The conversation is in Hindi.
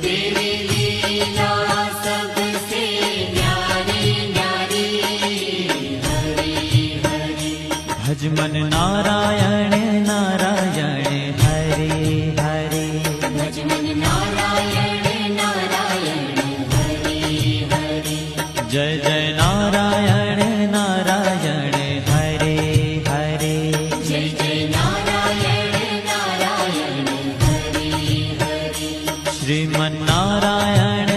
तेरी लीला सबसे न्यारी न्यारी, हरि हरि। भज मन नारायण नारायण हरे हरे, भज मन नारायण नारायण हरि हरि। जय जय नारायण नारायण हरे हरे, जय जय नारायण नारायण हरि हरि। श्रीमन नारायण